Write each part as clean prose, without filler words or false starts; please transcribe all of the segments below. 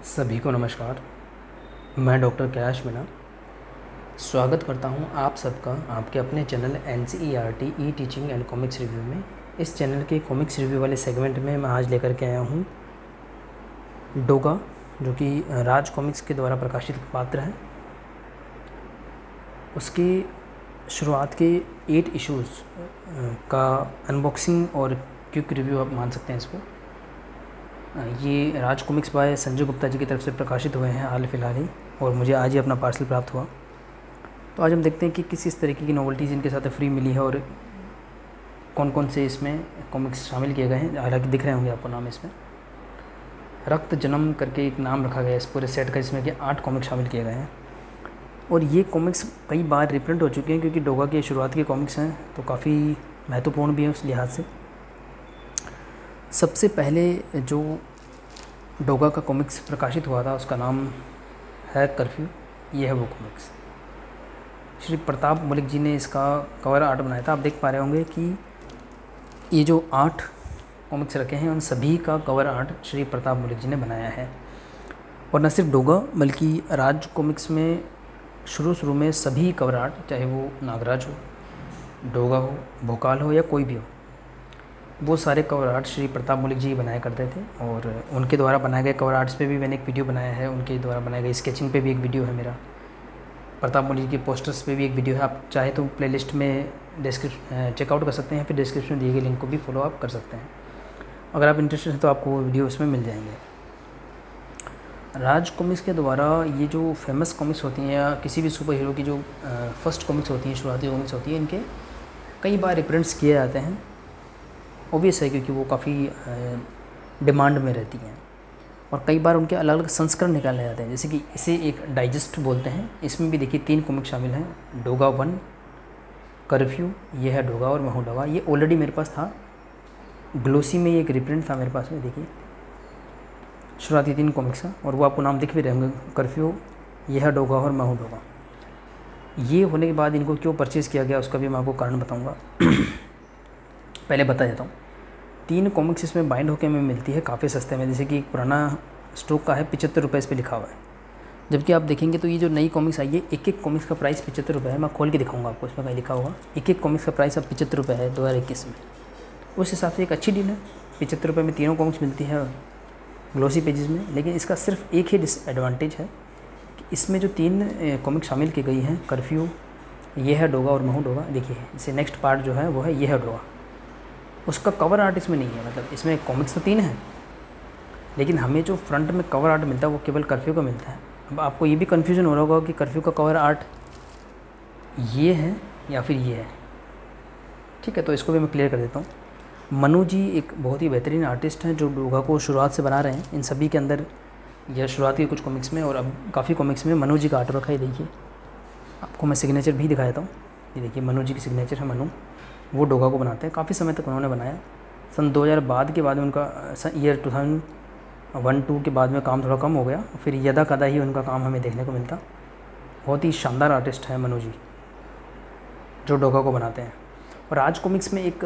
सभी को नमस्कार। मैं डॉक्टर कैलाश मीणा स्वागत करता हूं आप सबका आपके अपने channel NCERT E teaching and comics review में। इस चैनल के कॉमिक्स रिव्यू वाले सेगमेंट में मैं आज लेकर के आया हूं डोगा, जो कि राज कॉमिक्स के द्वारा प्रकाशित पात्र है। उसकी शुरुआत के 8 इश्यूज़ का अनबॉक्सिंग और क्विक रिव्यू आप मान सकते हैं इसको। ये राज कॉमिक्स बाय संजय गुप्ता जी की तरफ से प्रकाशित हुए हैं हाल फिलहाल ही, और मुझे आज ही अपना पार्सल प्राप्त हुआ। तो आज हम देखते हैं कि किस तरीके की नॉवेल्टीज़ इनके साथ फ्री मिली है और कौन कौन से इसमें कॉमिक्स शामिल किए गए हैं। हालांकि दिख रहे होंगे आपको नाम इसमें। रक्त जन्म करके एक नाम रखा गया इस पूरे सेट का, इसमें कि 8 कॉमिक्स शामिल किए गए हैं। और ये कॉमिक्स कई बार रिप्रिंट हो चुके हैं, क्योंकि डोगा के शुरुआत के कॉमिक्स हैं तो काफ़ी महत्वपूर्ण भी हैं उस लिहाज से। सबसे पहले जो डोगा का कॉमिक्स प्रकाशित हुआ था उसका नाम है कर्फ्यू। ये है वो कॉमिक्स। श्री प्रताप मलिक जी ने इसका कवर आर्ट बनाया था। आप देख पा रहे होंगे कि ये जो 8 कॉमिक्स रखे हैं उन सभी का कवर आर्ट श्री प्रताप मलिक जी ने बनाया है। और न सिर्फ डोगा बल्कि राज कॉमिक्स में शुरू में सभी कवर आर्ट, चाहे वो नागराज हो, डोगा हो, भोकाल हो या कोई भी हो, वो सारे कवर आर्ट श्री प्रताप मलिक जी बनाया करते थे। और उनके द्वारा बनाए गए कवर आर्ट्स पे भी मैंने एक वीडियो बनाया है। उनके द्वारा बनाए गए स्केचिंग पे भी एक वीडियो है मेरा। प्रताप मलिक जी के पोस्टर्स पे भी एक वीडियो है। आप चाहे तो प्लेलिस्ट में चेकआउट कर सकते हैं, फिर डिस्क्रिप्शन में दिए गए लिंक को भी फॉलो आप कर सकते हैं। अगर आप इंटरेस्टेड हैं तो आपको वो वीडियो उसमें मिल जाएंगे। राज कॉमिक्स के द्वारा ये जो फेमस कॉमिक्स होती हैं या किसी भी सुपर हीरो की जो फर्स्ट कॉमिक्स होती हैं, शुरुआती कॉमिक्स होती हैं, इनके कई बार रिप्रिंट्स किए जाते हैं। ऑब्वियस है क्योंकि वो काफ़ी डिमांड में रहती हैं और कई बार उनके अलग अलग संस्करण निकाले जाते हैं। जैसे कि इसे एक डाइजेस्ट बोलते हैं। इसमें भी देखिए 3 कॉमिक शामिल हैं, डोगा 1, कर्फ्यू, ये है डोगा और मैं हूँ डोगा। ये ऑलरेडी मेरे पास था, ग्लोसी में एक रिप्रिंट था मेरे पास में। देखिए शुरुआती 3 कॉमिक्स हैं और वो आपको नाम दिख भी रहे होंगे, कर्फ्यू, ये है डोगा और मैं हूँ डोगा। ये होने के बाद इनको क्यों परचेज़ किया गया उसका भी मैं आपको कारण बताऊँगा। पहले बता देता हूँ। 3 कॉमिक्स इसमें बाइंड होकर हमें मिलती है काफ़ी सस्ते में। जैसे कि एक पुराना स्टॉक का है 75 रुपये इस पर लिखा हुआ है। जबकि आप देखेंगे तो ये जो नई कॉमिक्स आई है, एक कॉमिक्स का प्राइस 75 रुपये है। मैं खोल के दिखाऊंगा आपको, इसमें कहीं लिखा होगा एक कॉमिक्स का प्राइस अब 75 रुपये है 2021 में। उस हिसाब से एक अच्छी डील है। 75 रुपये में तीनों कॉमिक्स मिलती है ग्लोसी पेजेस में। लेकिन इसका सिर्फ एक ही डिसएडवांटेज है कि इसमें जो 3 कॉमिक्स शामिल की गई हैं, कर्फ्यू, ये है डोगा और मैं हूँ डोगा, देखिए इसे नेक्स्ट पार्ट जो है वो है ये है डोगा। उसका कवर आर्ट इसमें नहीं है। मतलब इसमें कॉमिक्स तो 3 हैं, लेकिन हमें जो फ्रंट में कवर आर्ट मिलता है वो केवल कर्फ्यू का मिलता है। अब आपको ये भी कन्फ्यूजन हो रहा होगा कि कर्फ्यू का कवर आर्ट ये है या फिर ये है। ठीक है, तो इसको भी मैं क्लियर कर देता हूँ। मनु जी एक बहुत ही बेहतरीन आर्टिस्ट हैं जो डोगा को शुरुआत से बना रहे हैं। इन सभी के अंदर यह शुरुआती कुछ कॉमिक्स में और अब काफ़ी कॉमिक्स में मनु जी का आर्ट रखा है। देखिए आपको मैं सिग्नेचर भी दिखा देता हूँ। ये देखिए मनु जी की सिग्नेचर है। मनु वो डोगा को बनाते हैं, काफ़ी समय तक उन्होंने बनाया। सन 2000 बाद के बाद में उनका ईयर 2001-2 के बाद में काम थोड़ा कम हो गया, फिर यदा कदा ही उनका काम हमें देखने को मिलता। बहुत ही शानदार आर्टिस्ट है मनु जी जो डोगा को बनाते हैं। और आज कॉमिक्स में एक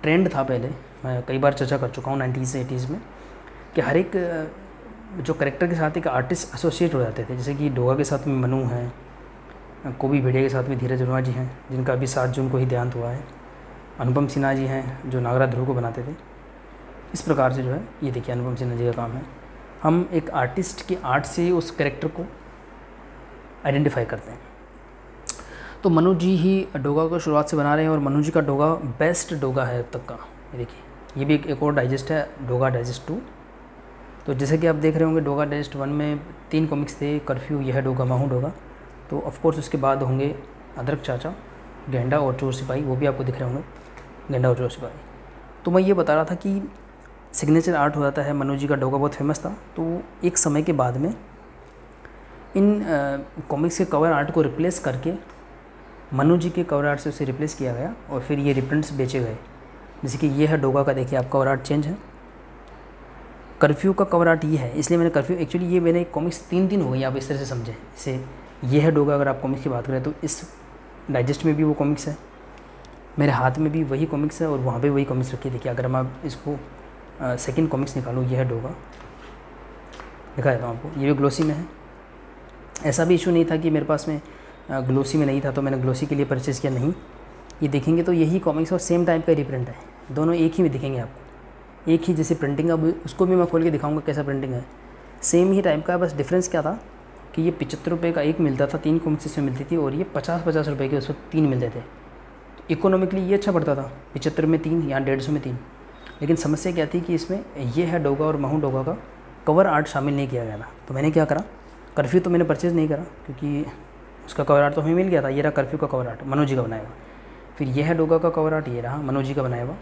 ट्रेंड था, पहले मैं कई बार चर्चा कर चुका हूँ 90s 80s में, कि हर एक जो करेक्टर के साथ एक आर्टिस्ट एसोसिएट हो जाते थे। जैसे कि डोगा के साथ में मनु हैं, कोबी भेड़िया के साथ में धीरज वर्मा जी हैं जिनका अभी 7 जून को ही देहांत हुआ है, अनुपम सिन्हा जी हैं जो नागराज ध्रुव को बनाते थे। इस प्रकार से जो है ये देखिए अनुपम सिन्हा जी का काम है। हम एक आर्टिस्ट की आर्ट से उस कैरेक्टर को आइडेंटिफाई करते हैं। तो मनु जी ही डोगा को शुरुआत से बना रहे हैं और मनु जी का डोगा बेस्ट डोगा है अब तक का। ये देखिए ये भी एक और डाइजेस्ट है, डोगा डाइजेस्ट 2। तो जैसे कि आप देख रहे होंगे डोगा डाइजेस्ट 1 में 3 कॉमिक्स थे, कर्फ्यू, यह है डोगा, मैं हूँ डोगा। तो ऑफकोर्स उसके बाद होंगे अदरक चाचा, गेंडा और चोर सिपाही, वो भी आपको दिख रहे होंगे, गेंडा और चोर सिपाही। तो मैं ये बता रहा था कि सिग्नेचर आर्ट हो जाता है। मनु जी का डोगा बहुत फेमस था। तो एक समय के बाद में इन कॉमिक्स के कवर आर्ट को रिप्लेस करके मनु जी के कवर आर्ट से उसे रिप्लेस किया गया और फिर ये रिप्रिंट्स बेचे गए। जैसे कि ये है डोगा का, देखिए आप कवर आर्ट चेंज है। कर्फ्यू का कवर आर्ट ये है, इसलिए मैंने कर्फ्यू, एक्चुअली ये मैंने कॉमिक्स 3 हो गई, आप इस तरह से समझें इसे। ये है डोगा, अगर आप कॉमिक्स की बात करें तो इस डाइजेस्ट में भी वो कॉमिक्स है, मेरे हाथ में भी वही कॉमिक्स है और वहाँ पे वही कॉमिक्स रखी है। देखिए अगर मैं इसको सेकंड कॉमिक्स निकालूँ, ये है डोगा, दिखा देता हूँ आपको। ये भी ग्लोसी में है। ऐसा भी इशू नहीं था कि मेरे पास में ग्लोसी में नहीं था तो मैंने ग्लोसी के लिए परचेज़ किया, नहीं। ये देखेंगे तो यही कॉमिक्स और सेम टाइप का रिप्रिंट है, दोनों एक ही में दिखेंगे आपको, एक ही जैसे प्रिंटिंग। अब उसको भी मैं खोल के दिखाऊंगा कैसा प्रिंटिंग है, सेम ही टाइप का। बस डिफरेंस क्या था कि ये 75 रुपये का एक मिलता था, 3 कॉमिक्स इसमें मिलती थी, और ये 50-50 रुपये के उसमें 3 मिलते थे। तो इकोनॉमिकली ये अच्छा पड़ता था, 75 में 3, यहाँ 150 में 3। लेकिन समस्या क्या थी कि इसमें ये है डोगा और महू डोगा का कवर आर्ट शामिल नहीं किया गया था। तो मैंने क्या करा, कर्फ्यू तो मैंने परचेज़ नहीं करा क्योंकि उसका कवर आर्ट तो हमें मिल गया था। ये रहा कर्फ्यू का कवर आर्ट, मनोज जी का बनाया हुआ। फिर यह है डोगा का कवर आर्ट, ये रहा मनोज जी का बनाया हुआ,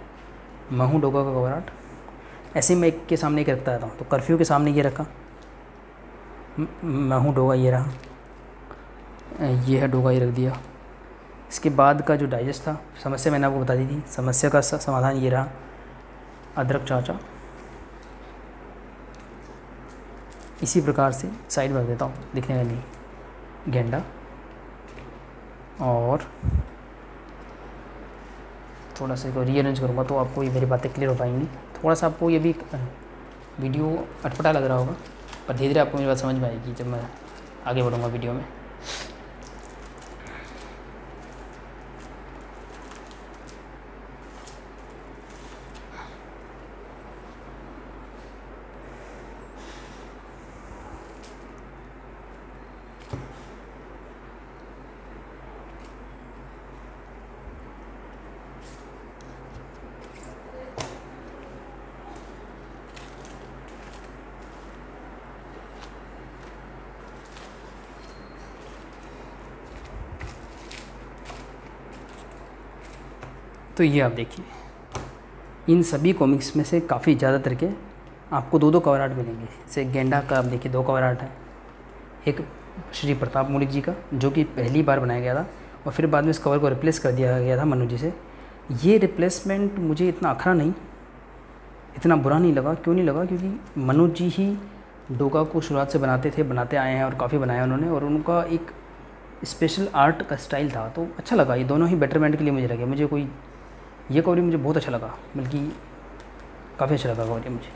महू डोगा का कवर आर्ट। ऐसे ही मैं एक के सामने एक रखता था, तो कर्फ्यू के सामने ये रखा, महू डोगा ये रहा, ये है डोगा ये रख दिया। इसके बाद का जो डाइजेस्ट था, समस्या मैंने आपको बता दी थी, समस्या का समाधान ये रहा, अदरक चाचा। इसी प्रकार से साइड में रख देता हूँ, दिखने का नहीं, गेंडा। और थोड़ा सा इसको रीअरेंज करूँगा तो आपको ये मेरी बातें क्लियर हो पाएंगी। थोड़ा सा आपको ये भी वीडियो अटपटा लग रहा होगा, पर धीरे धीरे आपको मेरी बात समझ में आएगी जब मैं आगे बढ़ूँगा वीडियो में। तो ये आप देखिए, इन सभी कॉमिक्स में से काफ़ी ज़्यादातर के आपको 2-2 कवर आर्ट मिलेंगे। जैसे गेंडा का आप देखिए 2 कवर आर्ट है, एक श्री प्रताप मौलिक जी का जो कि पहली बार बनाया गया था और फिर बाद में इस कवर को रिप्लेस कर दिया गया था मनोज जी से। ये रिप्लेसमेंट मुझे इतना अखरा नहीं, इतना बुरा नहीं लगा। क्यों नहीं लगा? क्योंकि मनोज जी ही डोगा को शुरुआत से बनाते थे, बनाते आए हैं और काफ़ी बनाया उन्होंने, और उनका एक स्पेशल आर्ट का स्टाइल था, तो अच्छा लगा। ये दोनों ही बेटरमेंट के लिए मुझे लगे। मुझे कोई ये कवर मुझे बहुत अच्छा लगा, बल्कि काफ़ी अच्छा लगा कवर मुझे।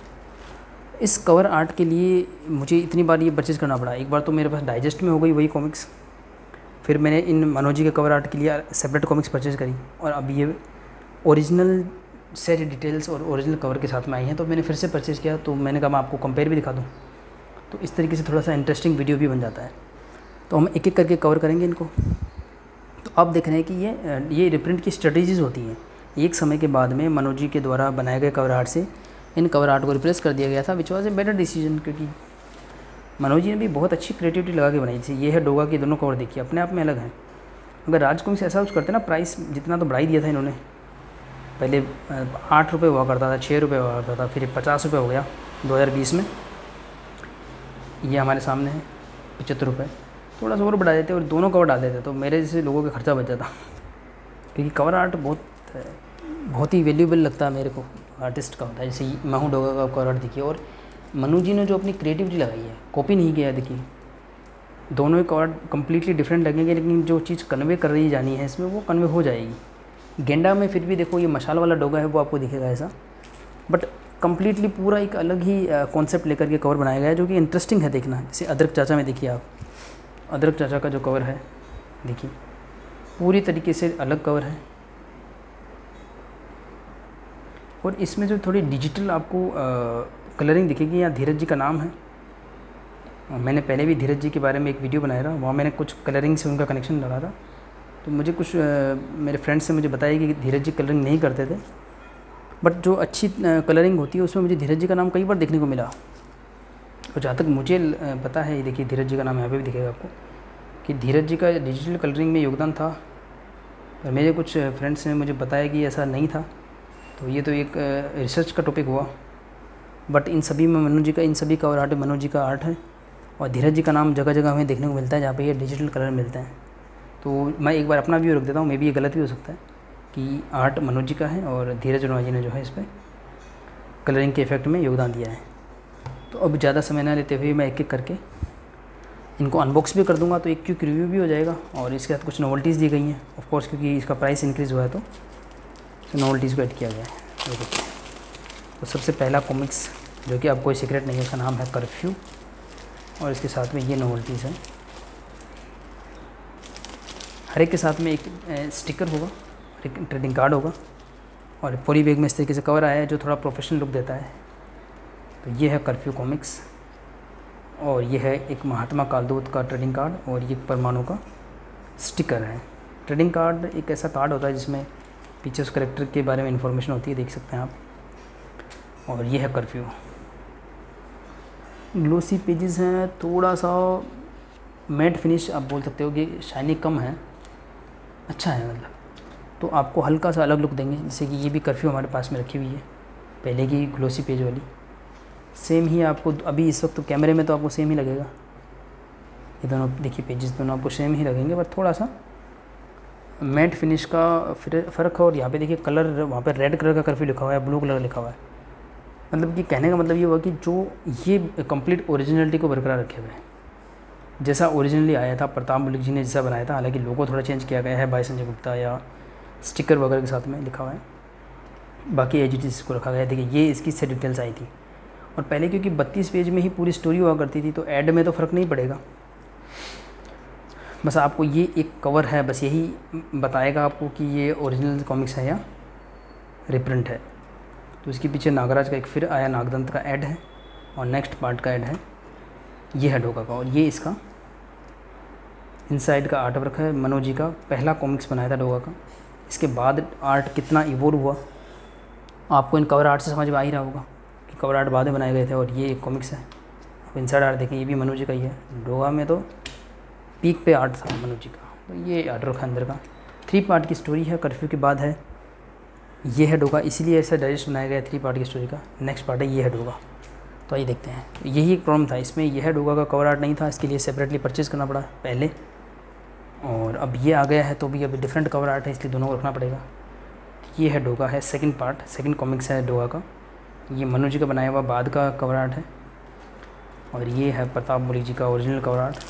इस कवर आर्ट के लिए मुझे इतनी बार ये परचेज़ करना पड़ा। एक बार तो मेरे पास डाइजेस्ट में हो गई वही कॉमिक्स, फिर मैंने इन मनोज जी के कवर आर्ट के लिए सेपरेट कॉमिक्स परचेज़ करी, और अब ये ओरिजिनल सेट डिटेल्स और ओरिजिनल कवर के साथ में आई हैं, तो मैंने फिर से परचेज़ किया। तो मैंने कहा मैं आपको कंपेयर भी दिखा दूँ, तो इस तरीके से थोड़ा सा इंटरेस्टिंग वीडियो भी बन जाता है। तो हम एक एक करके कवर करेंगे इनको। तो आप देख रहे हैं कि ये रिप्रिंट की स्ट्रेटजीज़ होती हैं। एक समय के बाद में मनोज जी के द्वारा बनाए गए कवर आर्ट से इन कवर आर्ट को रिप्लेस कर दिया गया था, which was a better decision, क्योंकि मनोज जी ने भी बहुत अच्छी क्रिएटिविटी लगा के बनाई थी। ये है डोगा की, दोनों कवर देखिए अपने आप में अलग हैं। अगर राजकुमार से ऐसा कुछ करते ना, प्राइस जितना तो बढ़ा ही दिया था इन्होंने। पहले 8 रुपये हुआ करता था, 6 रुपये हुआ करता था, फिर 50 रुपये हो गया 2020 में। ये हमारे सामने है 75 रुपये। थोड़ा सा और बढ़ा देते और दोनों कवर डाल देते तो मेरे जैसे लोगों का खर्चा बच जाता, क्योंकि कवर आर्ट बहुत ही वैल्यूएबल लगता है मेरे को, आर्टिस्ट का होता है। जैसे महू डोगा का कवर आर्ट देखिए, और मनु जी ने जो अपनी क्रिएटिविटी लगाई है, कॉपी नहीं किया है। देखिए दोनों ही कवर कम्प्लीटली डिफरेंट लगेंगे, लेकिन जो चीज़ कन्वे कर रही जानी है इसमें वो कन्वे हो जाएगी। गेंडा में फिर भी देखो ये मशाल वाला डोगा है वो आपको दिखेगा ऐसा, बट कम्प्लीटली पूरा एक अलग ही कॉन्सेप्ट लेकर के कवर बनाया गया है, जो कि इंटरेस्टिंग है देखना। जैसे अदरक चाचा में देखिए आप, अदरक चाचा का जो कवर है देखिए पूरी तरीके से अलग कवर है, और इसमें जो थोड़ी डिजिटल आपको कलरिंग दिखेगी। यहाँ धीरज जी का नाम है। मैंने पहले भी धीरज जी के बारे में एक वीडियो बनाया था, वहाँ मैंने कुछ कलरिंग से उनका कनेक्शन लगा था। तो मुझे कुछ मेरे फ्रेंड्स से मुझे बताया कि धीरज जी कलरिंग नहीं करते थे, बट जो अच्छी कलरिंग होती है उसमें मुझे धीरज जी का नाम कई बार देखने को मिला। और जहाँ तक मुझे पता है, देखिए धीरज जी का नाम यहाँ पे भी दिखेगा आपको, कि धीरज जी का डिजिटल कलरिंग में योगदान था। और मेरे कुछ फ्रेंड्स ने मुझे बताया कि ऐसा नहीं था, तो ये तो एक रिसर्च का टॉपिक हुआ। बट इन सभी में मनोज जी का, इन सभी का और आर्ट मनोज जी का आर्ट है, और धीरज जी का नाम जगह जगह हमें देखने को मिलता है जहाँ पे ये डिजिटल कलर मिलते हैं। तो मैं एक बार अपना व्यू रख देता हूँ, मे भी ये गलत भी हो सकता है कि आर्ट मनोज जी का है और धीरज वर्मा जी ने जो है इस पर कलरिंग के इफेक्ट में योगदान दिया है। तो अब ज़्यादा समय ना लेते हुए मैं एक एक करके इनको अनबॉक्स भी कर दूंगा, तो एक क्विक रिव्यू भी हो जाएगा। और इसके साथ कुछ नोवेल्टीज़ दी गई हैं ऑफ कोर्स, क्योंकि इसका प्राइस इंक्रीज़ हुआ है तो नोवेल्टीज़ को ऐड किया गया है। तो सबसे पहला कॉमिक्स जो कि अब कोई सीक्रेट नहीं है, उसका नाम है कर्फ्यू। और इसके साथ में ये नोवेल्टीज़ हैं। हर एक के साथ में एक स्टिकर होगा, एक ट्रेडिंग कार्ड होगा और पॉली बैग में इस तरीके से कवर आया है जो थोड़ा प्रोफेशनल लुक देता है। तो ये है कर्फ्यू कॉमिक्स और ये है एक महात्मा कालदूत का ट्रेडिंग कार्ड और ये परमाणु का स्टिकर है। ट्रेडिंग कार्ड एक ऐसा कार्ड होता है जिसमें पीछे उस करेक्टर के बारे में इंफॉर्मेशन होती है, देख सकते हैं आप। और ये है कर्फ्यू। ग्लोसी पेजेस हैं, थोड़ा सा मैट फिनिश आप बोल सकते हो कि शाइनी कम है, अच्छा है मतलब, तो आपको हल्का सा अलग लुक देंगे। जैसे कि ये भी कर्फ्यू हमारे पास में रखी हुई है पहले की ग्लोसी पेज वाली, सेम ही आपको अभी इस वक्त तो कैमरे में तो आपको सेम ही लगेगा। ये दोनों देखिए पेजेस दोनों आपको सेम ही लगेंगे, पर थोड़ा सा मैट फिनिश का फ़र्क है। और यहाँ पे देखिए कलर, वहाँ पे रेड कलर का कर्फ्यू लिखा हुआ है, ब्लू कलर लिखा हुआ है। मतलब कि कहने का मतलब ये हुआ कि जो ये कंप्लीट ओरिजिनलिटी को बरकरार रखे हुए हैं, जैसा ओरिजिनली आया था प्रताप मलिक जी ने जैसा बनाया था। हालांकि लोगो थोड़ा चेंज किया गया है बाय संजय गुप्ता या स्टिकर वगैरह के साथ में लिखा हुआ है, बाकी एज इट इज़ को रखा गया है। देखिए ये इसकी से डिटेल्स आई थी। और पहले क्योंकि 32 पेज में ही पूरी स्टोरी हुआ करती थी तो ऐड में तो फ़र्क नहीं पड़ेगा, बस आपको ये एक कवर है, बस यही बताएगा आपको कि ये ओरिजिनल कॉमिक्स है या रिप्रिंट है। तो इसके पीछे नागराज का एक फिर आया नागदंत का ऐड है और नेक्स्ट पार्ट का ऐड है, ये है डोगा का। और ये इसका इनसाइड का आर्ट वर्क है। मनोज जी का पहला कॉमिक्स बनाया था डोगा का। इसके बाद आर्ट कितना इवोल्व हुआ आपको इन कवर आर्ट से समझ में आ ही रहा होगा कि कवर आर्ट बाद में बनाए गए थे और ये एक कॉमिक्स है। अब इनसाइड आर्ट देखें, ये भी मनोज जी का ही है। डोगा में तो पीक पे आर्ट था मनोज जी का, तो ये आर्ट वर्क है अंदर का। 3 पार्ट की स्टोरी है, कर्फ्यू के बाद है। ये है डोगा, इसीलिए ऐसा डायजेस्ट बनाया गया 3 पार्ट की स्टोरी का। नेक्स्ट पार्ट है ये है डोगा। तो आइए देखते हैं। यही एक प्रॉब्लम था इसमें, यह है डोगा का कवर आर्ट नहीं था, इसके लिए सेपरेटली परचेज़ करना पड़ा पहले। और अब ये आ गया है तो भी अभी डिफरेंट कवर आर्ट है, इसलिए दोनों को रखना पड़ेगा। ये है डोगा है सेकंड पार्ट, सेकंड कॉमिक्स है डोगा का। ये मनोज जी का बनाया हुआ बाद का कवर आर्ट है। और ये है प्रताप मलिक जी का ओरिजिनल कवर आर्ट।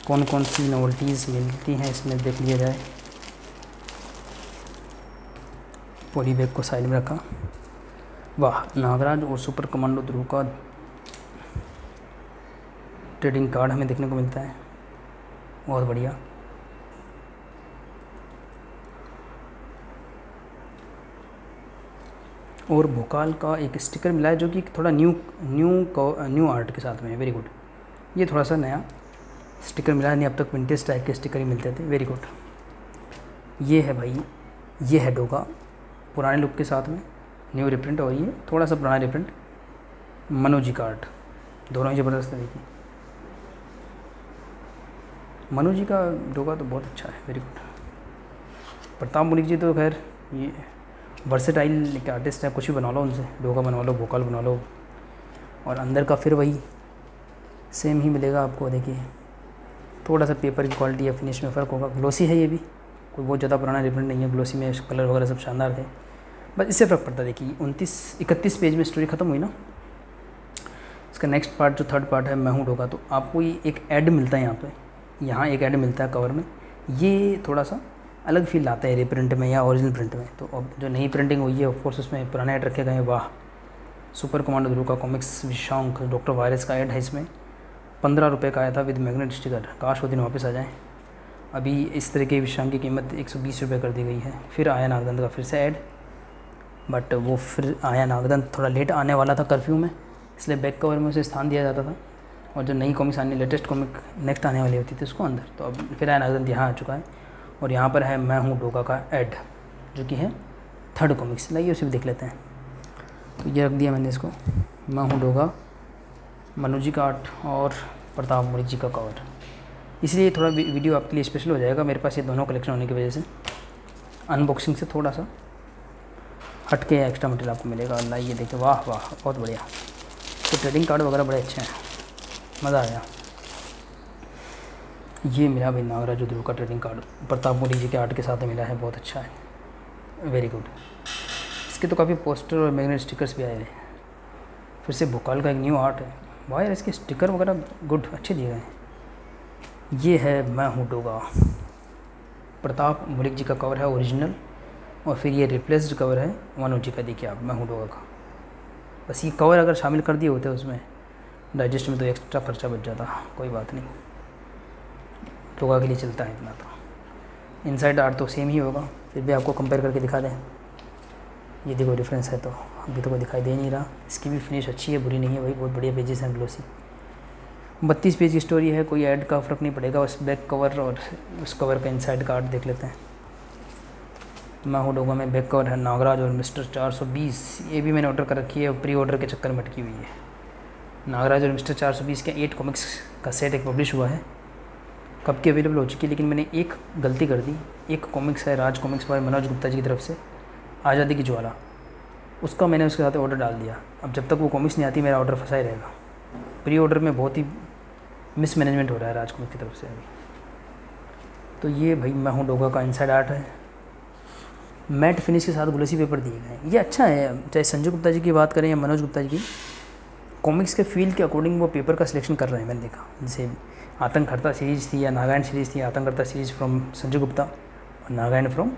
कौन कौन सी नोवेल्टीज़ मिलती हैं इसमें देख लिया जाए। पॉली बैग को साइड में रखा। वाह, नागराज और सुपर कमांडो ध्रुव का ट्रेडिंग कार्ड हमें देखने को मिलता है, बहुत बढ़िया। और भोकाल का एक स्टिकर मिला है जो कि थोड़ा न्यू आर्ट के साथ में है, वेरी गुड। ये थोड़ा सा नया स्टिकर मिला है, नहीं अब तक विंटेज टाइप के स्टिकर ही मिलते थे, वेरी गुड। ये है भाई, ये है डोगा पुराने लुक के साथ में न्यू रिप्रिंट, और ये थोड़ा सा पुराना रिप्रिंट। मनोज जी का आर्ट दोनों ही ज़बरदस्त है। देखिए मनोज जी का डोगा तो बहुत अच्छा है, वेरी गुड। प्रताप मलिक जी तो खैर ये वर्सेटाइल के आर्टिस्ट है, कुछ भी बना लो उनसे, डोगा बनवा लो, भोकाल बना लो। और अंदर का फिर वही सेम ही मिलेगा आपको। देखिए थोड़ा सा पेपर की क्वालिटी या फिनिश में फ़र्क होगा। ग्लोसी है ये भी, कोई बहुत ज़्यादा पुराना रिप्रिंट नहीं है। ग्लोसी में कलर वगैरह सब शानदार थे, बस इससे फ़र्क पड़ता है। देखिए 31 पेज में स्टोरी ख़त्म हुई ना। इसका नेक्स्ट पार्ट जो थर्ड पार्ट है मैं हूँ डोगा, तो आपको ये एक ऐड मिलता है यहाँ एक ऐड मिलता है कवर में। ये थोड़ा सा अलग फील आता है रिप्रिंट में या ओरिजिनल प्रिंट में। तो अब जो नई प्रिंटिंग हुई है ऑफकोर्स उसमें पुराने ऐड रखे गए हैं। वाह, सुपर कमांडो ध्रुव का कॉमिक्स विशांक डॉक्टर वायरस का ऐड है इसमें। 15 रुपये का आया था विद मैग्नेट स्टिकर, काश वो दिन वापस आ जाएँ। अभी इस तरह के विशांक की कीमत 120 रुपये कर दी गई है। फिर आया नागदंत का फिर से ऐड, बट वो फिर आया नागदंत थोड़ा लेट आने वाला था कर्फ्यू में, इसलिए बैक कवर में उसे स्थान दिया जाता था। और जो नई कॉमिक्स आने, लेटेस्ट कॉमिक नेक्स्ट आने वाली होती थी उसको अंदर। तो अब फिर आया नागदंत यहाँ आ चुका है। और यहाँ पर है मैं हूँ डोगा का ऐड, जो कि है थर्ड कॉमिक्स। लाइए उसे भी देख लेते हैं। तो ये रख दिया मैंने इसको, मैं हूँ डोगा, मनोज जी का आर्ट और प्रताप मलिक जी का कवर। इसलिए थोड़ा वीडियो आपके लिए स्पेशल हो जाएगा। मेरे पास ये दोनों कलेक्शन होने की वजह से अनबॉक्सिंग से थोड़ा सा हट के एक्स्ट्रा मटेरियल आपको मिलेगा। लाइए देखिए, वाह वाह बहुत बढ़िया। तो ट्रेडिंग कार्ड वगैरह बड़े अच्छे हैं, मज़ा आया। ये मिला भाई नागराज ध्रुव का ट्रेडिंग कार्ड, प्रताप मलिक जी के आर्ट के साथ मिला है, बहुत अच्छा है, वेरी गुड। इसके तो काफ़ी पोस्टर और मैग्नेट स्टिकर्स भी आए हैं। फिर से भोकाल का एक न्यू आर्ट है, वाह यार इसके स्टिकर वगैरह गुड अच्छे दिए गए हैं। ये है मैं हूँ डोगा, प्रताप मलिक जी का कवर है ओरिजिनल, और फिर ये रिप्लेस्ड कवर है मनोज जी का। देखिए आप, मैं हूँ डोगा का। बस ये कवर अगर शामिल कर दिए होते उसमें डाइजेस्ट में तो एक्स्ट्रा खर्चा बच जाता, कोई बात नहीं, टोगा के लिए चलता है इतना तो। इनसाइड आर्ट तो सेम ही होगा, फिर भी आपको कंपेयर करके दिखा दें। ये देखो डिफरेंस है, तो अभी तो कोई दिखाई दे नहीं रहा। इसकी भी फिनिश अच्छी है, बुरी नहीं है भाई, बहुत बढ़िया पेजेस हैं ग्लोसी। 32 पेज की स्टोरी है, कोई ऐड का फ़र्क नहीं पड़ेगा। बस बैक कवर और उस कवर का इनसाइड का आर्ट देख लेते हैं। मैं हूँ डोगा में बैक कवर है नागराज और मिस्टर 420। ये भी मैंने ऑर्डर कर रखी है और प्री ऑर्डर के चक्कर में अटकी हुई है। नागराज और मिस्टर 420 के 8 कॉमिक्स का सेट एक पब्लिश हुआ है, कब की अवेलेबल हो चुकी है, लेकिन मैंने एक गलती कर दी। एक कॉमिक्स है राज कॉमिक्स बाय मनोज गुप्ता जी की तरफ से, आज़ादी की ज्वाला, उसका मैंने उसके साथ ऑर्डर डाल दिया। अब जब तक वो कॉमिक्स नहीं आती मेरा ऑर्डर फंसा ही रहेगा। प्री ऑर्डर में बहुत ही मिसमैनेजमेंट हो रहा है राज कॉमिक्स की तरफ से अभी। तो ये भाई मैं हूँ डोगा का इनसाइड आर्ट है, मैट फिनिश के साथ ग्लोसी पेपर दिए गए हैं। ये अच्छा है, चाहे संजय गुप्ता जी की बात करें या मनोज गुप्ता जी की, कॉमिक्स के फील के अकॉर्डिंग वो पेपर का सिलेक्शन कर रहे हैं। मैंने देखा जैसे आतंकहर्ता सीरीज़ थी या नागायण सीरीज़ थी, आतंकहर्ता सीरीज़ फ्रॉम संजय गुप्ता और नागायण फ्रॉम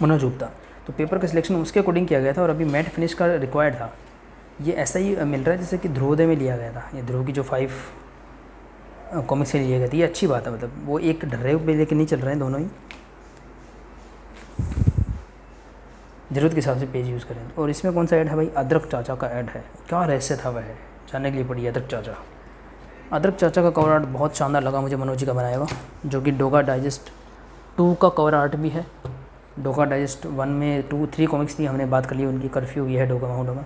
मनोज गुप्ता, तो पेपर का सिलेक्शन उसके अकॉर्डिंग किया गया था। और अभी मैट फिनिश का रिक्वायर्ड था। ये ऐसा ही मिल रहा है जैसे कि ध्रुवोदय में लिया गया था। ये ध्रुव की जो 5 कॉमिक्स से लिए गए थे, ये अच्छी बात है। मतलब वो एक ड्राइव पे लेके नहीं चल रहे हैं दोनों ही, ज़रूरत के हिसाब से पेज यूज़ करें। और इसमें कौन सा ऐड है भाई, अदरक चाचा का ऐड है। क्या रहस्य था वह, जानने के लिए पड़ी अदरक चाचा। अदरक चाचा का कवर आर्ट बहुत शानदार लगा मुझे, मनोज जी का बनाया हुआ, जो कि डोगा डाइजेस्ट 2 का कवर आर्ट भी है। डोगा डाइजेस्ट 1 में 2 3 कॉमिक्स थी, हमने बात कर ली उनकी, कर्फ्यू भी है डोगा डोगा।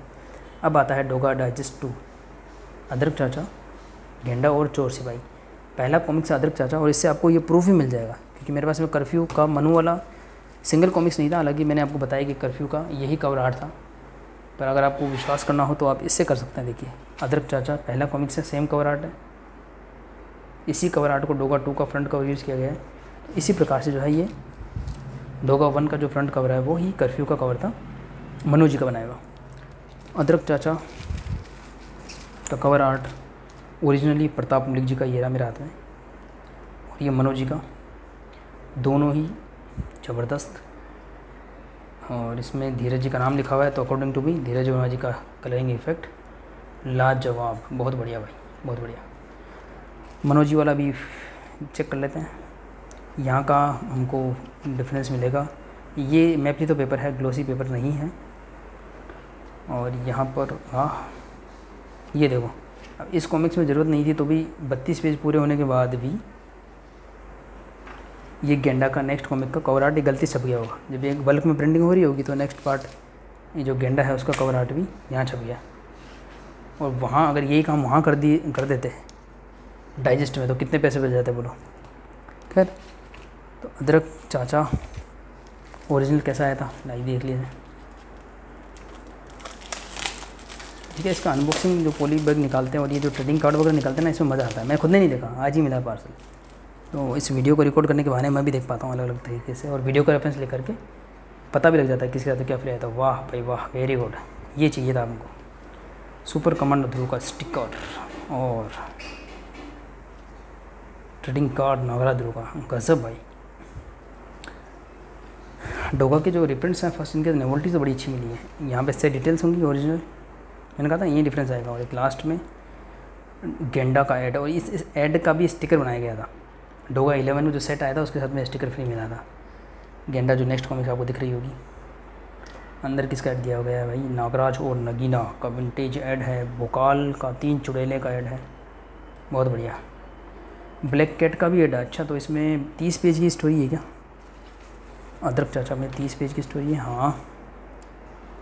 अब आता है डोगा डाइजेस्ट 2, अदरक चाचा, गेंडा और चोर सिपाही। पहला कॉमिक्स अदरक चाचा, और इससे आपको ये प्रूफ भी मिल जाएगा क्योंकि मेरे पास में कर्फ्यू का मनु वाला सिंगल कॉमिक्स नहीं था। हालांकि मैंने आपको बताया कि कर्फ्यू का यही कवर आर्ट था, पर अगर आपको विश्वास करना हो तो आप इससे कर सकते हैं। देखिए अदरक चाचा पहला कॉमिक्स है, सेम कवर आर्ट है। इसी कवर आर्ट को डोगा 2 का फ्रंट कवर यूज़ किया गया है। इसी प्रकार से जो है ये डोगा 1 का जो फ्रंट कवर है वो ही कर्फ्यू का कवर था, मनोज जी का बनाया हुआ। अदरक चाचा का cover art originally Pratap Malik ji का ये रहा मेरे हाथ में, और ये मनोज जी का, दोनों ही ज़बरदस्त। और इसमें धीरज जी का नाम लिखा हुआ है, तो अकॉर्डिंग टू भी धीरज वर्मा जी का कलरिंग इफेक्ट लाजवाब, बहुत बढ़िया भाई, बहुत बढ़िया। मनोज जी वाला भी चेक कर लेते हैं, यहाँ का हमको डिफरेंस मिलेगा। ये मैपली तो पेपर है, ग्लोसी पेपर नहीं है। और यहाँ पर ये देखो, अब इस कॉमिक्स में ज़रूरत नहीं थी तो भी 32 पेज पूरे होने के बाद भी ये गेंडा का नेक्स्ट कॉमिक का कवर आर्ट एक गलती छप गया होगा। जब एक बल्क में प्रिंटिंग हो रही होगी तो नेक्स्ट पार्ट ये जो गेंडा है उसका कवर आर्ट भी यहाँ छप गया। और वहाँ अगर यही काम वहाँ कर देते डाइजेस्ट में तो कितने पैसे बच जाते बोलो। खैर, तो अदरक चाचा ओरिजिनल कैसा आया था लाइव देख लीजिए। ठीक है, इसका अनबॉक्सिंग जो पॉली बैग निकालते हैं और ये जो ट्रेडिंग कार्ड वगैरह निकालते हैं ना, इसमें मज़ा आता है। मैं खुद ने नहीं देखा, आज ही मिला पार्सल, तो इस वीडियो को रिकॉर्ड करने के बहाने मैं भी देख पाता हूँ अलग अलग तरीके से, और वीडियो का रेफरेंस लेकर के पता भी लग जाता है किसके साथ क्या फ्री आता है। वाह भाई वाह, वेरी गुड, ये चाहिए था हमको। सुपर कमांडो ध्रुव का स्टिकर और ट्रेडिंग कार्ड नागरा ध्रुव का, गजब भाई। डोगा के जो रिप्रिंट्स हैं फर्स्ट, इनके नोवेल्टी तो बड़ी अच्छी मिली है। यहाँ पे से डिटेल्स होंगी ओरिजिनल, मैंने कहा था ये डिफरेंस आएगा। और एक लास्ट में गेंडा का ऐड, और इस ऐड का भी स्टिकर बनाया गया था। डोगा 11 में जो सेट आया था उसके साथ में स्टिकर फ्री मिला था। गेंडा जो नेक्स्ट कॉमिक्स आपको दिख रही होगी, अंदर किसका ऐड दिया गया है भाई, नागराज और नगीना का विंटेज ऐड है। भोकाल का 3 चुड़ैले का ऐड है, बहुत बढ़िया। ब्लैक कैट का भी ऐड है। अच्छा, तो इसमें 30 पेज की स्टोरी है क्या? अदरक चाचा में 30 पेज की स्टोरी है, हाँ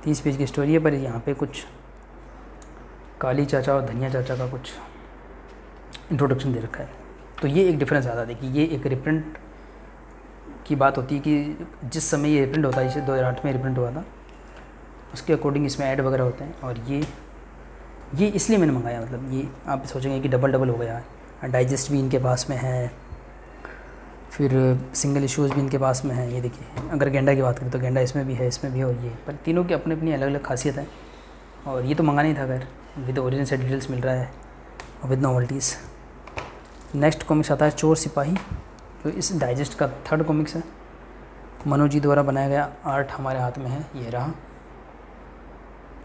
30 पेज की स्टोरी है, पर यहाँ पे कुछ काली चाचा और धनिया चाचा का कुछ इंट्रोडक्शन दे रखा है। तो ये एक डिफरेंस आता है। देखिए, ये एक रिप्रिंट की बात होती है कि जिस समय ये रिप्रिंट होता है, जैसे 2008 में रिप्रिंट हुआ था, उसके अकॉर्डिंग इसमें ऐड वगैरह होते हैं। और ये इसलिए मैंने मंगाया, मतलब ये आप सोचेंगे कि डबल हो गया है। डाइजेस्ट भी इनके पास में है, फिर सिंगल इश्यूज़ भी इनके पास में है। ये देखिए, अगर गेंडा की बात करें तो गेंडा इसमें भी है, इसमें भी है, और ये, पर तीनों की अपनी अपनी अलग अलग खासियत है। और ये तो मंगाना ही था खैर, विद ओरिजिनल से डिटेल्स मिल रहा है और विद नॉवेल्टीज़। नेक्स्ट कॉमिक्स आता है चोर सिपाही, जो इस डाइजेस्ट का 3rd कॉमिक्स है। मनोज जी द्वारा बनाया गया आर्ट हमारे हाथ में है, ये रहा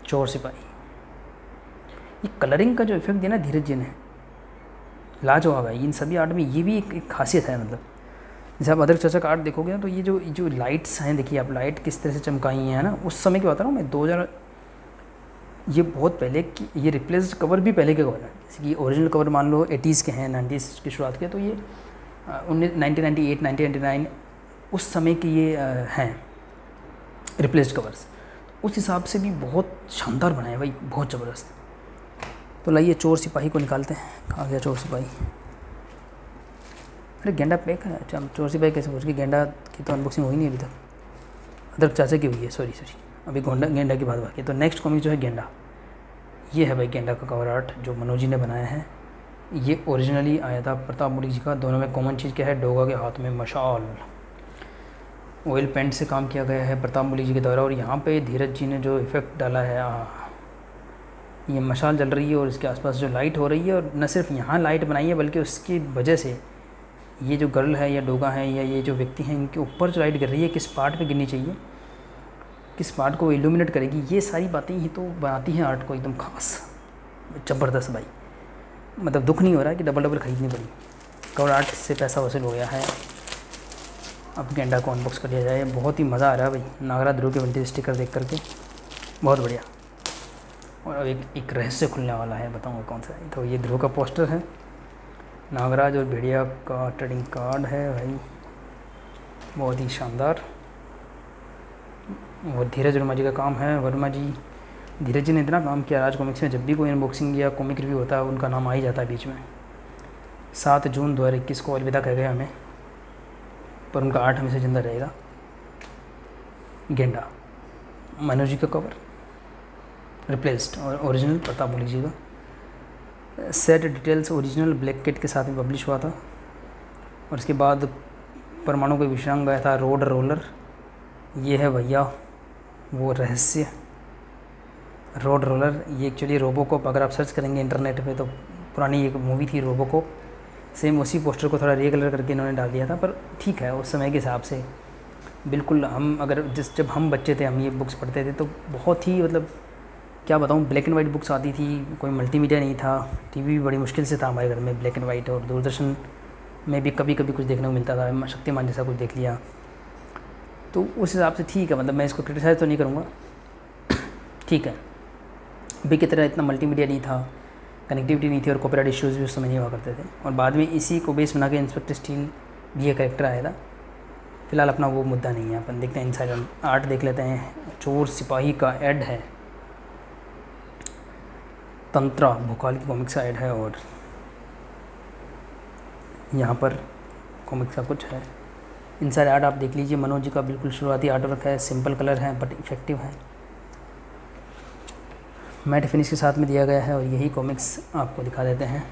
चोर सिपाही। ये कलरिंग का जो इफेक्ट दिया ना धीरज जी ने, लाजवाब है। इन सभी आर्ट में ये भी एक खासियत है। मतलब जैसे आप अदरक चाचा का आर्ट देखोगे ना, तो ये जो लाइट्स हैं, देखिए आप लाइट किस तरह से चमकाई हैं ना, उस समय की बात रहा हूँ मैं, 2000, ये बहुत पहले की, ये रिप्लेस्ड कवर भी पहले के कवर है। जैसे कि ओरिजिनल कवर मान लो 80s के हैं, 90s की शुरुआत के, तो ये 1998 1999 उस समय के ये हैं रिप्लेस्ड कवर्स। उस हिसाब से भी बहुत शानदार बनाए भाई, बहुत ज़बरदस्त। तो लाइए चोर सिपाही को निकालते हैं। कहाँ गया चोर सिपाही? अरे गेंडा पैक है। अच्छा, हम चोर सिपाही कैसे पहुँच गए? गेंडा की तो अनबॉक्सिंग हुई नहीं अभी तक, अदरक चाचा की हुई है, सॉरी अभी गेंडा की बात बाकी है। तो नेक्स्ट कॉमिक जो है गेंडा, ये है भाई गेंडा का कवर आर्ट जो मनोज जी ने बनाया है। ये ओरिजिनली आया था प्रताप मुलिक जी का। दोनों में कॉमन चीज़ क्या है? डोगा के हाथ में मशाल, ऑयल पेंट से काम किया गया है प्रताप मुलिक जी के द्वारा। और यहाँ पे धीरज जी ने जो इफ़ेक्ट डाला है, ये मशाल जल रही है और इसके आसपास जो लाइट हो रही है, और न सिर्फ यहाँ लाइट बनाई है बल्कि उसकी वजह से ये जो गर्ल है या डोगा है या ये जो व्यक्ति हैं, इनके ऊपर जो लाइट गिर रही है, किस पार्ट पे गिरनी चाहिए, किस पार्ट को इल्यूमिनेट करेगी, ये सारी बातें ही तो बनाती हैं आर्ट को एकदम ख़ास, ज़बरदस्त भाई। मतलब दुख नहीं हो रहा है कि डबल ख़रीदनी पड़ी। कवर आर्ट से पैसा वसूल हो गया है। अब गेंडा को अनबॉक्स कर लिया जाए। बहुत ही मज़ा आ रहा है भाई, नागरा ध्रुव के विंटेज स्टिकर देख करके, बहुत बढ़िया। और अब एक रहस्य खुलने वाला है, बताऊँगा कौन सा है। तो ये ध्रुव का पोस्टर है, नागराज और भेड़िया का ट्रेडिंग कार्ड है भाई, बहुत ही शानदार। और धीरज वर्मा जी का काम है। वर्मा जी, धीरज जी ने इतना काम किया राज कॉमिक्स में, जब भी कोई अनबॉक्सिंग या कॉमिक रिव्यू होता है उनका नाम आ ही जाता है बीच में। 7 जून 2021 को अलविदा कह गए हमें, पर उनका आर्ट हमेशा जिंदा रहेगा। गेंडा, मनोज जी का कवर रिप्लेस्ड और ओरिजिनल प्रताप मुलिक जी का। Set details original black kit के साथ में पब्लिश हुआ था। और इसके बाद परमाणु का विश्राम गया था रोड रोलर। ये है भैया वो रहस्य, रोड रोलर। ये एक्चुअली रोबोकॉप, अगर आप सर्च करेंगे इंटरनेट पे तो पुरानी एक मूवी थी रोबोकॉप, सेम उसी पोस्टर को थोड़ा रिकलर करके इन्होंने डाल दिया था। पर ठीक है, उस समय के हिसाब से बिल्कुल हम अगर जब हम बच्चे थे, हम ये बुक्स पढ़ते थे तो बहुत ही मतलब क्या बताऊँ, ब्लैक एंड वाइट बुक्स आती थी, कोई मल्टीमीडिया नहीं था, टीवी भी बड़ी मुश्किल से था हमारे घर में ब्लैक एंड वाइट, और दूरदर्शन में भी कभी कभी कुछ देखने को मिलता था, शक्तिमान जैसा कुछ देख लिया। तो उस हिसाब से ठीक है, मतलब मैं इसको क्रिटिसाइज़ तो नहीं करूँगा, ठीक है। अभी की तरह इतना मल्टीमीडिया नहीं था, कनेक्टिविटी नहीं थी, और कॉपीराइट इश्यूज़ भी उस समय नहीं हुआ करते थे। और बाद में इसी को बेस बना के इंस्पेक्टर स्टील भी ये कैरेक्टर आया था। फिलहाल अपना वो मुद्दा नहीं है, अपन देखते हैं इनसाइड आर्ट देख लेते हैं। चोर सिपाही का ऐड है, तंत्रा भोकाल की कॉमिक्स का ऐड है, और यहाँ पर कॉमिक्स का कुछ है। इनसाइड आर्ट आप देख लीजिए, मनोज जी का बिल्कुल शुरुआती आर्ट वर्क है, सिंपल कलर है बट इफेक्टिव है, मैट फिनिश के साथ में दिया गया है। और यही कॉमिक्स आपको दिखा देते हैं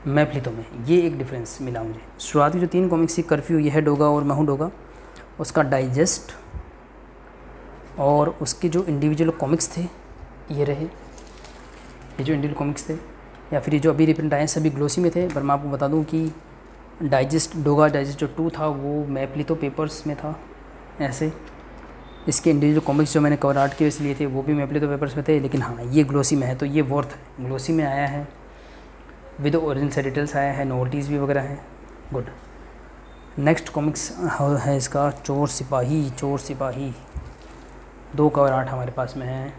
मैं फ्लितों में। ये एक डिफरेंस मिला मुझे। शुरुआती जो 3 कॉमिक्स थी, कर्फ्यू, यह है डोगा और मैं हूँ डोगा, उसका डाइजेस्ट और उसके जो इंडिविजुअल कॉमिक्स थे ये रहे, ये जो इंडिविजुअल कॉमिक्स थे, या फिर ये जो अभी रिप्रिंट आए सभी ग्लोसी में थे। पर मैं आपको बता दूं कि डाइजेस्ट, डोगा डाइजेस्ट जो 2 था वो मैप्लितो पेपर्स में था ऐसे। इसके इंडिविजुअल कॉमिक्स जो मैंने कवर आर्ट के वजह लिए थे वो भी मैप्लितो पेपर्स में थे, लेकिन हाँ ये ग्लोसी में है तो ये वर्थ है, ग्लोसी में आया है, विद ओरिजिनल से डिटेल्स आया है, नोटिस भी वगैरह है, गुड। नेक्स्ट कॉमिक्स है इसका चोर सिपाही। चोर सिपाही 2 कवर आर्ट हमारे पास में है।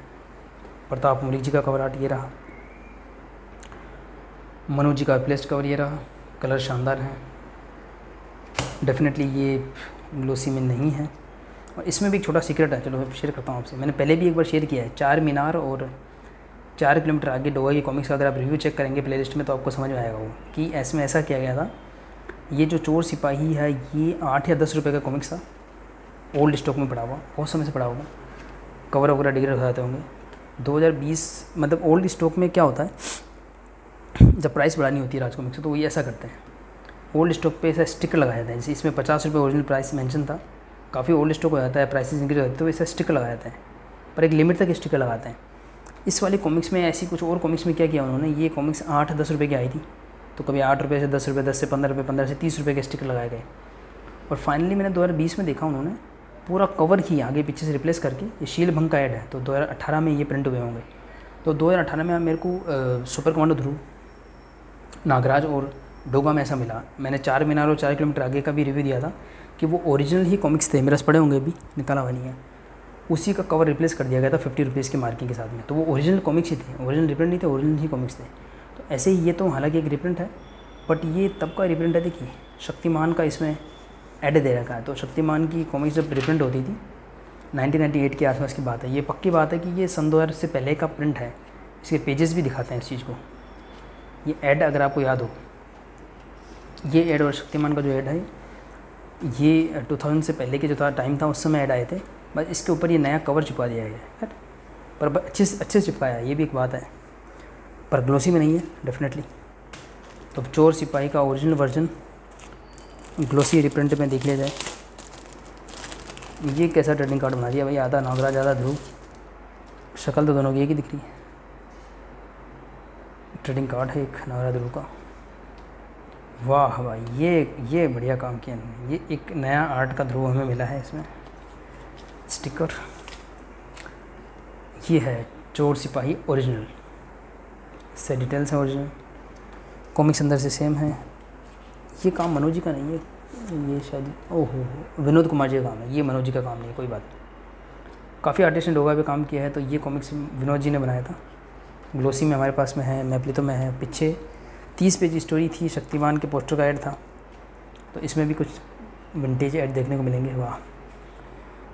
प्रताप मुलिक जी का कवर आर्ट ये रहा, मनोज जी का रिप्लेस्ड कवर ये रहा, कलर शानदार है, डेफिनेटली ये ग्लोसी में नहीं है। और इसमें भी एक छोटा सीक्रेट है, चलो मैं शेयर करता हूँ आपसे। मैंने पहले भी एक बार शेयर किया है, 4 मीनार और 4 किलोमीटर आगे डोगा की कॉमिक्स का अगर आप रिव्यू चेक करेंगे प्लेलिस्ट में तो आपको समझ में आएगा वो कि इसमें ऐसा किया गया था। ये जो चोर सिपाही है ये 8 या 10 रुपये का कॉमिक्स था, ओल्ड स्टॉक में पड़ा हुआ, बहुत समय से पड़ा हुआ, कवर वगैरह डिग्रेड हो जाते होंगे। 2020 मतलब ओल्ड स्टॉक में क्या होता है, जब प्राइस बढ़ानी होती है राज कॉमिक्स से तो ये ऐसा करते हैं, ओल्ड स्टॉक पे ऐसा स्टिकर लगाया जाता है। जैसे इसमें 50 रुपये ओरिजिनल प्राइस मेंशन था, काफ़ी ओल्ड स्टॉक हो जाता है, प्राइसेस इंक्रीज हो जाते हैं तो ऐसा स्टिकर लगाया जाता है, पर एक लिमिट तक स्टिकर लगाते हैं। इस वाले कॉमिक्स में ऐसी कुछ और कॉमिक्स में क्या किया उन्होंने, ये कॉमिक्स 8-10 रुपये की आई थी, तो कभी 8 रुपये से 10 रुपये, 10 से 15 रुपये, 15 से 30 रुपये के स्टिकर लगाए गए। और फाइनली मैंने 2020 में देखा उन्होंने पूरा कवर ही आगे पीछे से रिप्लेस करके, ये शील भंग का ऐड है तो 2018 में ये प्रिंट हुए होंगे, तो 2018 में मेरे को सुपर कमांडो ध्रुव, नागराज और डोगा में ऐसा मिला। मैंने 4 मीनार और 4 किलोमीटर आगे का भी रिव्यू दिया था कि वो ओरिजिनल ही कॉमिक्स थे, मेरे पास पड़े होंगे, अभी निकाला हुआ नहीं है। उसी का कवर रिप्लेस कर दिया गया था 50 रुपीज़ की मार्किंग के साथ में। तो वो ओरिजिनल कॉमिक्स ही थे, ओरिजिनल रिप्रिंट नहीं थे, ओरिजिनल ही कॉमिक्स थे। तो ऐसे ही ये तो हालांकि एक रिप्रिंट है, बट ये तब का रिप्रिंट है। देखिए शक्तिमान का इसमें ऐड दे रखा है। तो शक्तिमान की कॉमिक्स जब रिप्रिंट होती थी 1998 के आसपास की बात है। ये पक्की बात है कि ये सन 2000 से पहले का प्रिंट है। इसके पेजेस भी दिखाते हैं इस चीज़ को। ये ऐड अगर आपको याद हो, ये ऐड और शक्तिमान का जो ऐड है ये 2000 से पहले के जो था टाइम था, उस समय ऐड आए थे। बस इसके ऊपर ये नया कवर चिपका दिया गया है, पर अच्छे से चिपकाया है, ये भी एक बात है, पर ग्लोसी में नहीं है डेफिनेटली। तो चोर सिपाही का ओरिजिनल वर्जन ग्लोसी रिप्रिंट में देख लिया जाए। ये कैसा ट्रेडिंग कार्ड बना दिया भाई, आधा नागराज आधा ध्रुव, शक्ल तो दोनों की एक ही दिख रही है। ट्रेडिंग कार्ड है एक नागराज ध्रुव का। वाह भाई, ये बढ़िया काम किया इन्होंने। ये एक नया आर्ट का ध्रुव हमें मिला है इसमें, स्टिकर। ये है चोर सिपाही ओरिजिनल, इससे डिटेल्स हैं ओरिजिनल, कॉमिक्स अंदर से सेम है। ये काम मनोज जी का नहीं है, ये शायद ओहो विनोद कुमार जी का काम है, ये मनोज जी का काम नहीं है। कोई बात नहीं, काफ़ी आर्टिस्ट ने लोगा पे काम किया है। तो ये कॉमिक्स विनोद जी ने बनाया था। ग्लोसी में हमारे पास में है, मैप्लितो में है। पीछे 30 पेज स्टोरी थी, शक्तिमान के पोस्टर का ऐड था। तो इसमें भी कुछ विंटेज ऐड देखने को मिलेंगे। वाह,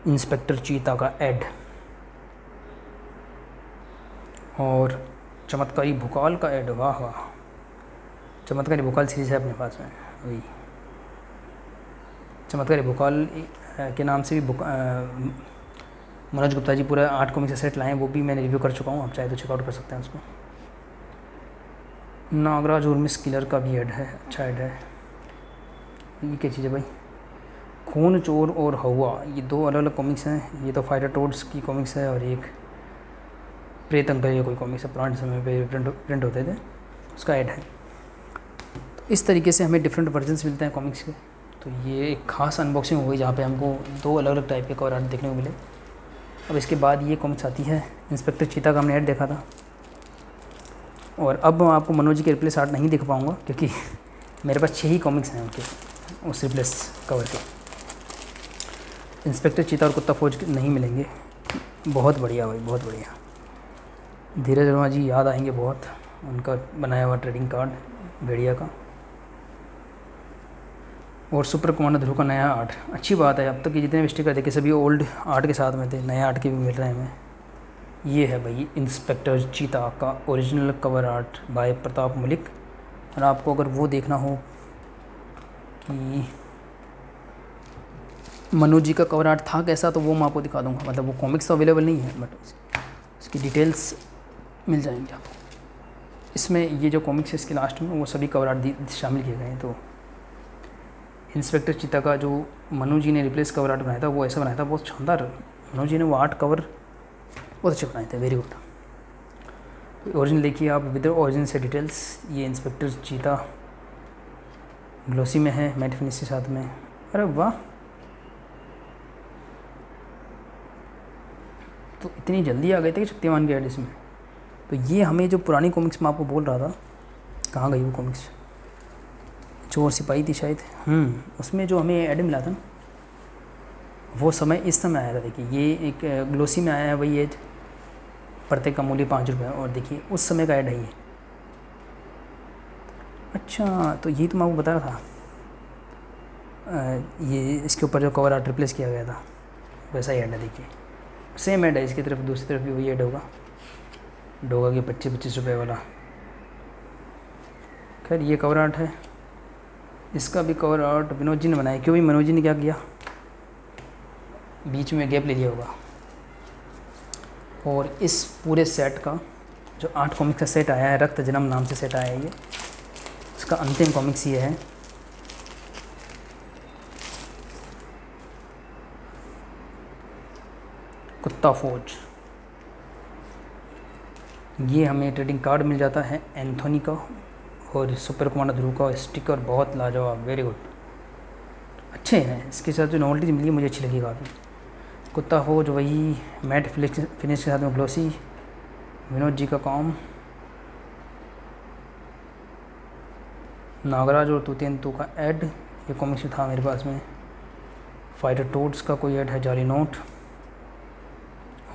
इंस्पेक्टर चीता का ऐड और चमत्कारी भूकाल का ऐड। वाह वाह, चमत्कारी भूकाल सीरीज है अपने पास में। वही चमत्कारी भूकाल के नाम से भी मनोज गुप्ता जी पूरा 8 कॉमिक्स का सेट लाए हैं, वो भी मैंने रिव्यू कर चुका हूँ, आप चाहे तो चेकआउट कर सकते हैं उसको। नागराज उर्मिस किलर का भी ऐड है, अच्छा ऐड है। ये क्या चीज़ है भाई, खून चोर और हवा, ये 2 अलग अलग कॉमिक्स हैं। ये तो फाइटर टोड्स की कॉमिक्स है और एक प्रेत अंकल ये कोई कॉमिक्स है, पुराने समय पे प्रिंट होते थे, उसका ऐड है। तो इस तरीके से हमें डिफरेंट वर्जन्स मिलते हैं कॉमिक्स के। तो ये एक खास अनबॉक्सिंग हो गई जहाँ पे हमको 2 अलग अलग टाइप के कवर आर्ट देखने को मिले। अब इसके बाद ये कॉमिक्स आती है इंस्पेक्टर चीता का, हमने ऐड देखा था। और अब मैं आपको मनोज जी के रिप्लेस आर्ट नहीं दिख पाऊँगा क्योंकि मेरे पास 6 ही कॉमिक्स हैं उनके उस रिप्लेस कवर के। इंस्पेक्टर चीता और कुत्ता फौज नहीं मिलेंगे। बहुत बढ़िया भाई, बहुत बढ़िया। धीरज वर्मा जी याद आएंगे बहुत, उनका बनाया हुआ ट्रेडिंग कार्ड भेड़िया का। और सुपर कमांडो ध्रुव का नया आर्ट, अच्छी बात है। अब तक के जितने भी स्टिकर देखे सभी ओल्ड आर्ट के साथ में थे, नए आर्ट के भी मिल रहे हैं हमें। ये है भाई इंस्पेक्टर चीता का original cover art bye Pratap Malik. और आपको अगर वो देखना हो कि मनोज जी का कवर आर्ट था कैसा, तो वो मैं आपको दिखा दूंगा। मतलब वो कॉमिक्स तो अवेलेबल नहीं है, बट उसकी डिटेल्स मिल जाएंगी आपको। इसमें ये जो कॉमिक्स है इसके लास्ट में वो सभी कवर आर्ट शामिल किए गए हैं। तो इंस्पेक्टर चीता का जो मनोज जी ने रिप्लेस कवर आर्ट बनाया था वो ऐसा बनाया था, बहुत शानदार। मनोज जी ने वो आर्ट कवर बहुत अच्छे बनाए थे, वेरी गुड। ओरिजिनल देखिए आप विद ओरिजिन से डिटेल्स। ये इंस्पेक्टर चीता ग्लोसी में है, मैट फिनिश के साथ में। अरे वाह, तो इतनी जल्दी आ गए थे कि शक्तिमान के ऐड इसमें। तो ये हमें जो पुरानी कॉमिक्स में आपको बोल रहा था, कहाँ गई वो कॉमिक्स, चोर सिपाही थी शायद, उसमें जो हमें ऐड मिला था ना, वो समय इस समय आया था। देखिए ये एक ग्लोसी में आया है वही एज, प्रत्येक का मूल्य 5 रुपये। और देखिए उस समय का ऐड है ये। अच्छा, तो यही तो मैं आपको बता रहा था, ये इसके ऊपर जो कवर आर्ट रिप्लेस किया गया था वैसा ही ऐड है। देखिए सेम ऐड है, इसकी तरफ दूसरी तरफ भी वही ऐड होगा, डोगा के 25-25 रुपये वाला। खैर ये कवर आर्ट है, इसका भी कवर आर्ट विनोद जी ने बनाया। क्यों भी मनोज जी ने क्या किया, बीच में गैप ले लिया होगा। और इस पूरे सेट का जो 8 कॉमिक्स का सेट आया है, रक्त जन्म नाम से सेट आया है ये, इसका अंतिम कॉमिक्स ये है। कुत्ता फौज। ये हमें ट्रेडिंग कार्ड मिल जाता है एंथोनी का और सुपर कमांडो ध्रुव का स्टिकर, बहुत लाजवाब, वेरी गुड, अच्छे हैं। इसके साथ जो नॉवेल्टी मिली मुझे अच्छी लगी काफ़ी। कुत्ता फौज वही मैट फिनिश के साथ में ग्लोसी, विनोद जी का काम, नागराज और तूतेंतु का ऐड, ये कॉमिक्स था मेरे पास में। फाइटर टोड्स का कोई ऐड है, जाली नोट,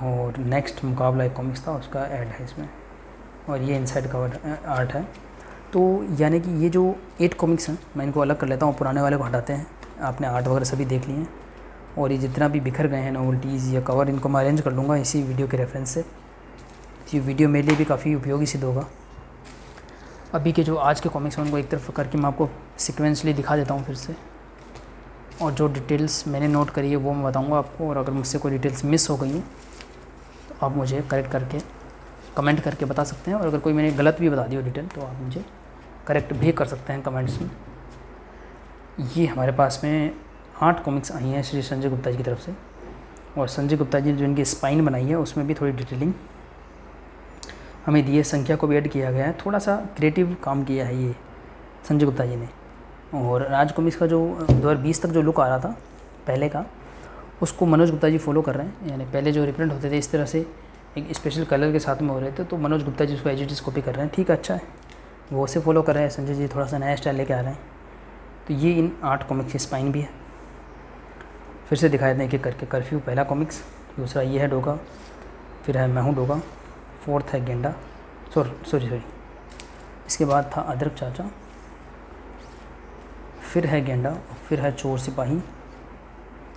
और नेक्स्ट मुकाबला एक कॉमिक्स था उसका ऐड है इसमें, और ये इनसाइड कवर आर्ट है। तो यानी कि ये जो 8 कॉमिक्स हैं मैं इनको अलग कर लेता हूँ, पुराने वाले को हटाते हैं। आपने आर्ट वगैरह सभी देख लिए हैं, और ये जितना भी बिखर गए हैं नोवेल्टीज़ या कवर, इनको मैं अरेंज कर लूँगा इसी वीडियो के रेफरेंस से। ये वीडियो मेरे लिए भी काफ़ी उपयोगी सिद्ध होगा। अभी के जो आज के कॉमिक्स हैं उनको एक तरफ करके मैं आपको सिक्वेंसली दिखा देता हूँ फिर से, और जो डिटेल्स मैंने नोट करी है वो मैं बताऊँगा आपको। और अगर मुझसे कोई डिटेल्स मिस हो गई हैं तो आप मुझे करेक्ट करके कमेंट करके बता सकते हैं, और अगर कोई मैंने गलत भी बता दी हो डिटेल तो आप मुझे करेक्ट भी कर सकते हैं कमेंट्स में। ये हमारे पास में 8 कॉमिक्स आई हैं श्री संजय गुप्ता जी की तरफ से, और संजय गुप्ता जी ने जो इनकी स्पाइन बनाई है उसमें भी थोड़ी डिटेलिंग हमें दी है, संख्या को भी ऐड किया गया है, थोड़ा सा क्रिएटिव काम किया है ये संजय गुप्ता जी ने। और राज कॉमिक्स का जो 2020 तक जो लुक आ रहा था पहले का, उसको मनोज गुप्ता जी फॉलो कर रहे हैं। यानी पहले जो रिप्रिंट होते थे इस तरह से एक स्पेशल कलर के साथ में हो रहे थे, तो मनोज गुप्ता जी उसको एज इट इज़ कॉपी कर रहे हैं। ठीक है, अच्छा है, वो उसे फॉलो कर रहे हैं। संजय जी थोड़ा सा नया स्टाइल लेके आ रहे हैं। तो ये इन 8 कॉमिक्स की स्पाइन भी है। फिर से दिखाए दें एक-एक करके। कर्फ्यू पहला कॉमिक्स, दूसरा ये है डोगा, फिर है मैं हूँ डोगा, फोर्थ है गेंडा, सॉरी इसके बाद था अदरक चाचा, फिर है गेंडा, फिर है चोर सिपाही,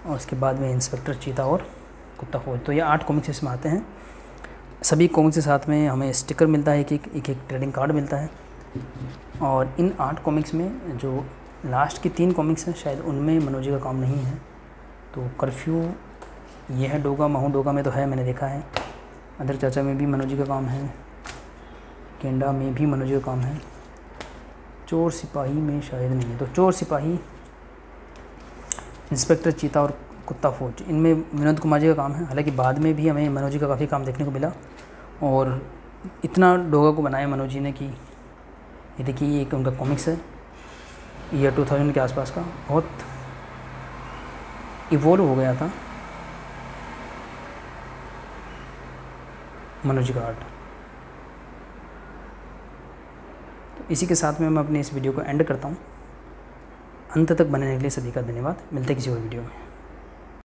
और उसके बाद में इंस्पेक्टर चीता और कुत्ता फौज। तो ये 8 कॉमिक्स इसमें आते हैं। सभी कॉमिक्स के साथ में हमें स्टिकर मिलता है, एक ट्रेडिंग कार्ड मिलता है। और इन 8 कॉमिक्स में जो लास्ट की 3 कॉमिक्स हैं शायद उनमें मनोज जी का काम नहीं है। तो कर्फ्यू ये है, डोगा महू डोगा में तो है, मैंने देखा है। अदरक चाचा में भी मनोज जी का काम है, गेंडा में भी मनोज जी का काम है, चोर सिपाही में शायद नहीं है। तो चोर सिपाही, इंस्पेक्टर चीता और कुत्ता फौज, इनमें विनोद कुमार जी का काम है। हालांकि बाद में भी हमें मनोज जी का काफ़ी काम देखने को मिला, और इतना डोगा को बनाया मनोज जी ने कि ये देखिए, ये एक उनका कॉमिक्स है ईयर 2000 के आसपास का, बहुत इवॉल्व हो गया था मनोज जी का आर्ट। तो इसी के साथ में मैं अपनी इस वीडियो को एंड करता हूँ। अंत तक बनने के लिए सभी का धन्यवाद। मिलते हैं किसी और वीडियो में।